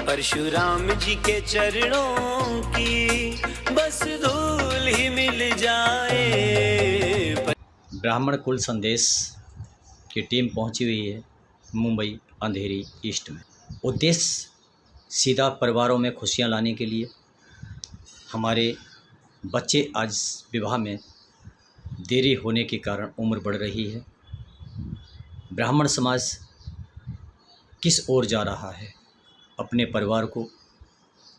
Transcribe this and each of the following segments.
परशुराम जी के चरणों की बस धूल ही मिल जाए। ब्राह्मण कुल संदेश की टीम पहुंची हुई है मुंबई अंधेरी ईस्ट में। उद्देश्य सीधा परिवारों में खुशियां लाने के लिए। हमारे बच्चे आज विवाह में देरी होने के कारण उम्र बढ़ रही है। ब्राह्मण समाज किस ओर जा रहा है, अपने परिवार को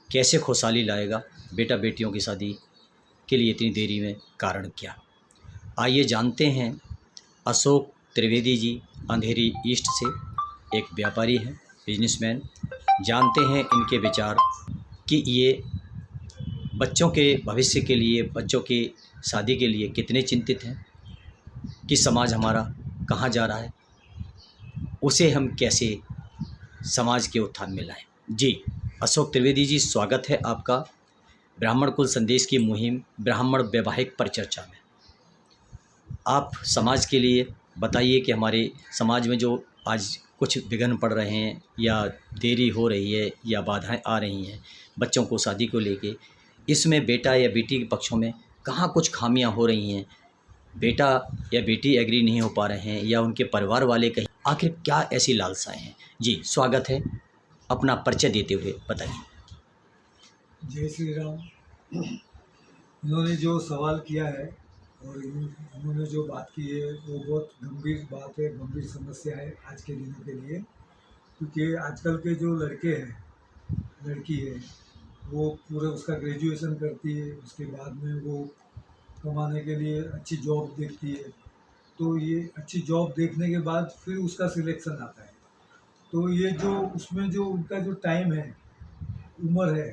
कैसे खुशहाली लाएगा, बेटा बेटियों की शादी के लिए इतनी देरी में कारण क्या। आइए जानते हैं। अशोक त्रिवेदी जी अंधेरी ईस्ट से एक व्यापारी हैं, बिजनेसमैन। जानते हैं इनके विचार कि ये बच्चों के भविष्य के लिए, बच्चों की शादी के लिए कितने चिंतित हैं, कि समाज हमारा कहाँ जा रहा है, उसे हम कैसे समाज के उत्थान में लाएं। जी अशोक त्रिवेदी जी, स्वागत है आपका ब्राह्मण कुल संदेश की मुहिम ब्राह्मण वैवाहिक परिचर्चा में। आप समाज के लिए बताइए कि हमारे समाज में जो आज कुछ विघ्न पड़ रहे हैं या देरी हो रही है या बाधाएं आ रही हैं बच्चों को शादी को लेके, इसमें बेटा या बेटी के पक्षों में कहाँ कुछ खामियां हो रही हैं, बेटा या बेटी एग्री नहीं हो पा रहे हैं या उनके परिवार वाले कहीं, आखिर क्या ऐसी लालसाएं हैं। जी स्वागत है, अपना परिचय देते हुए बताइए। जय श्री राम। इन्होंने जो सवाल किया है और इन्होंने जो बात की है वो बहुत गंभीर बात है, गंभीर समस्या है आज के दिनों के लिए। क्योंकि आजकल के जो लड़के हैं, लड़की है, वो पूरा उसका ग्रेजुएशन करती है, उसके बाद में वो कमाने के लिए अच्छी जॉब देखती है। तो ये अच्छी जॉब देखने के बाद फिर उसका सिलेक्शन आता है। तो ये जो उसमें जो उनका जो टाइम है, उम्र है,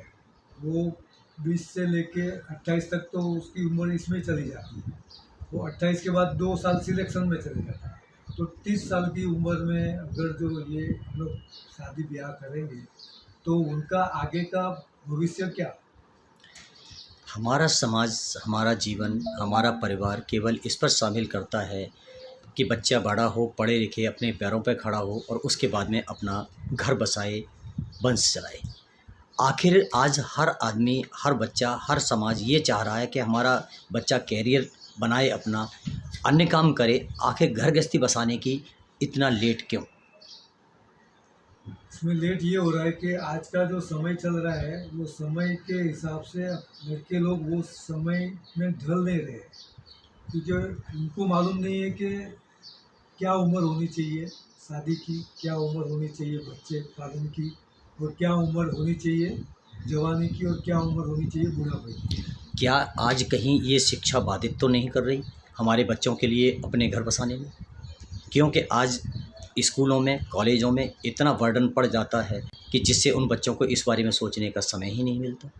वो 20 से लेके 28 तक तो उसकी उम्र इसमें चली जाती है। वो 28 के बाद 2 साल सिलेक्शन में चले जाता है। तो 30 साल की उम्र में अगर जो ये लोग शादी ब्याह करेंगे तो उनका आगे का भविष्य क्या। हमारा समाज, हमारा जीवन, हमारा परिवार केवल इस पर शामिल करता है कि बच्चा बड़ा हो, पढ़े लिखे, अपने पैरों पर खड़ा हो और उसके बाद में अपना घर बसाए, वंश चलाए। आखिर आज हर आदमी, हर बच्चा, हर समाज ये चाह रहा है कि हमारा बच्चा कैरियर बनाए, अपना अन्य काम करे। आखिर घर गृहस्थी बसाने की इतना लेट क्यों? इसमें लेट ये हो रहा है कि आज का जो समय चल रहा है वो समय के हिसाब से लड़के लोग वो समय में ढल नहीं रहे, क्योंकि उनको मालूम नहीं है कि क्या उम्र होनी चाहिए शादी की, क्या उम्र होनी चाहिए बच्चे पालन की, और क्या उम्र होनी चाहिए जवानी की, और क्या उम्र होनी चाहिए बुढ़ापे की। क्या आज कहीं ये शिक्षा बाधित तो नहीं कर रही हमारे बच्चों के लिए अपने घर बसाने में? क्योंकि आज स्कूलों में, कॉलेजों में इतना बर्डन पड़ जाता है कि जिससे उन बच्चों को इस बारे में सोचने का समय ही नहीं मिलता।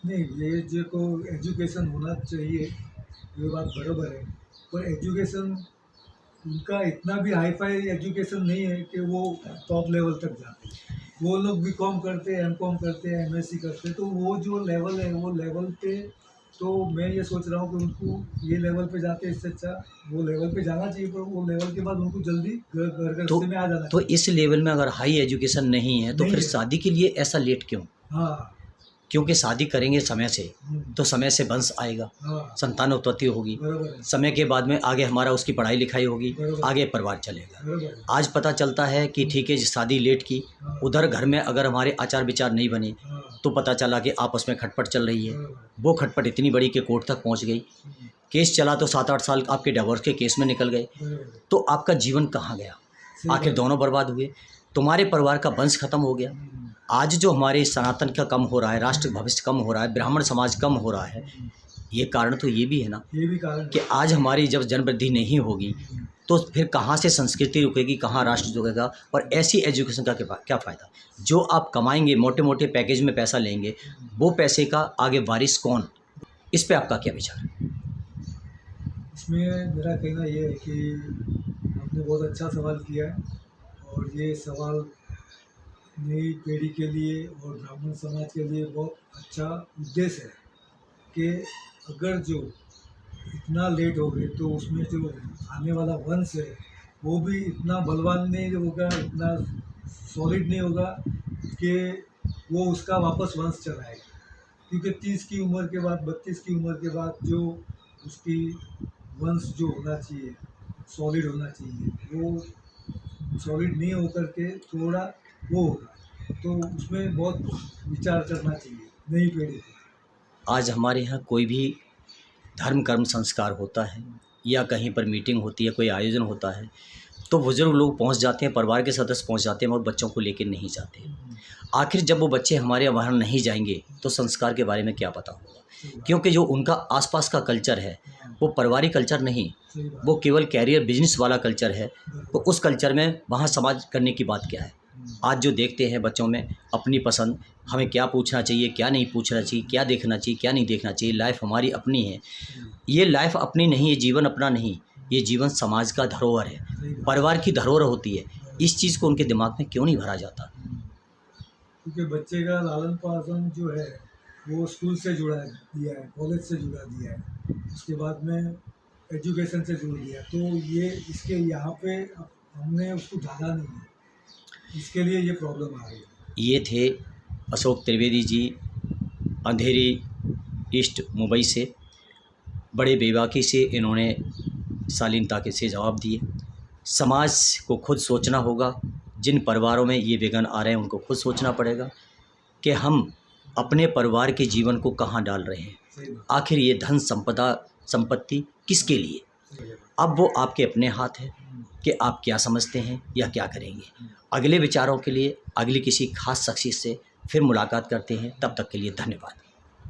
नहीं, ये जो को एजुकेशन होना चाहिए, ये बात बराबर है, पर एजुकेशन उनका इतना भी हाई फाई एजुकेशन नहीं है कि वो टॉप लेवल तक जाते हैं। वो लोग बीकॉम करते हैं, एमकॉम करते हैं, एमएससी करते हैं, तो वो जो लेवल है वो लेवल पे, तो मैं ये सोच रहा हूँ कि उनको ये लेवल पे जाते इससे अच्छा वो लेवल पे जाना चाहिए, पर वो लेवल के बाद उनको जल्दी घर गृहस्थी में आ जाना तो इस लेवल में अगर हाई एजुकेशन नहीं है तो नहीं फिर है। शादी के लिए ऐसा लेट क्यों? हाँ, क्योंकि शादी करेंगे समय से तो समय से वंश आएगा, हाँ, संतान उत्पत्ति होगी, बराबर है, समय के बाद में आगे हमारा उसकी पढ़ाई लिखाई होगी, बराबर। आगे परिवार चलेगा। बराबर है। आज पता चलता है कि ठीक है शादी लेट की, हाँ, उधर घर में अगर हमारे आचार विचार नहीं बने हाँ, तो पता चला कि आपस में खटपट चल रही है। बराबर। वो खटपट इतनी बड़ी कि कोर्ट तक पहुंच गई, केस चला तो 7-8 साल आपके डिवोर्स के केस में निकल गए। बराबर है। तो आपका जीवन कहाँ गया? सही आखिर बात। दोनों बर्बाद हुए, तुम्हारे परिवार का वंश खत्म हो गया। आज जो हमारे सनातन का कम हो रहा है, राष्ट्र भविष्य कम हो रहा है, ब्राह्मण समाज कम हो रहा है, ये कारण तो ये भी है ना ये भी कारण कि आज हमारी जब जन वृद्धि नहीं होगी तो फिर कहाँ से संस्कृति रुकेगी, कहाँ राष्ट्र रुकेगा, और ऐसी एजुकेशन का क्या फ़ायदा? जो आप कमाएंगे, मोटे मोटे पैकेज में पैसा लेंगे, वो पैसे का आगे वारिस कौन? इस पे आपका क्या विचार है? इसमें मेरा कहना ये है कि आपने बहुत अच्छा सवाल किया है, और ये सवाल नई पीढ़ी के लिए और ब्राह्मण समाज के लिए बहुत अच्छा उद्देश्य है कि अगर जो इतना लेट हो गए तो उसमें जो आने वाला वंश है वो भी इतना बलवान नहीं होगा, इतना सॉलिड नहीं होगा, कि वो उसका वापस वंश चलाएगा, क्योंकि 30 की उम्र के बाद 32 की उम्र के बाद जो उसकी वंश जो होना चाहिए, सॉलिड होना चाहिए, वो सॉलिड नहीं होकर के थोड़ा वो होगा, तो उसमें बहुत विचार करना चाहिए नई पीढ़ी को। आज हमारे यहाँ कोई भी धर्म कर्म संस्कार होता है या कहीं पर मीटिंग होती है, कोई आयोजन होता है, तो बुजुर्ग लोग पहुंच जाते हैं, परिवार के सदस्य पहुंच जाते हैं और बच्चों को लेकर नहीं जाते। आखिर जब वो बच्चे हमारे वहाँ नहीं जाएंगे तो संस्कार के बारे में क्या पता होगा, क्योंकि जो उनका आसपास का कल्चर है वो पारिवारिक कल्चर नहीं, वो केवल कैरियर बिजनेस वाला कल्चर है। तो उस कल्चर में वहाँ समाज करने की बात क्या है। आज जो देखते हैं बच्चों में अपनी पसंद, हमें क्या पूछना चाहिए, क्या नहीं पूछना चाहिए, क्या देखना चाहिए, क्या नहीं देखना चाहिए, लाइफ हमारी अपनी है। ये लाइफ अपनी नहीं है, जीवन अपना नहीं, ये जीवन समाज का धरोहर है, परिवार की धरोहर होती है। इस चीज़ को उनके दिमाग में क्यों नहीं भरा जाता। क्योंकि बच्चे का लालन पालन जो है वो स्कूल से जुड़ा दिया है, कॉलेज से जुड़ा दिया है, उसके बाद में एजुकेशन से जुड़ दिया, तो ये इसके यहाँ पे हमने उसको ढाला नहीं है, इसके लिए ये प्रॉब्लम आ रही है। ये थे अशोक त्रिवेदी जी, अंधेरी ईस्ट मुंबई से। बड़े बेबाकी से इन्होंने शालीनता के से जवाब दिए। समाज को खुद सोचना होगा, जिन परिवारों में ये विघ्न आ रहे हैं उनको खुद सोचना पड़ेगा कि हम अपने परिवार के जीवन को कहाँ डाल रहे हैं। आखिर ये धन संपत्ति किसके लिए। अब वो आपके अपने हाथ है कि आप क्या समझते हैं या क्या करेंगे। अगले विचारों के लिए अगली किसी खास शख्सियत से फिर मुलाकात करते हैं, तब तक के लिए धन्यवाद।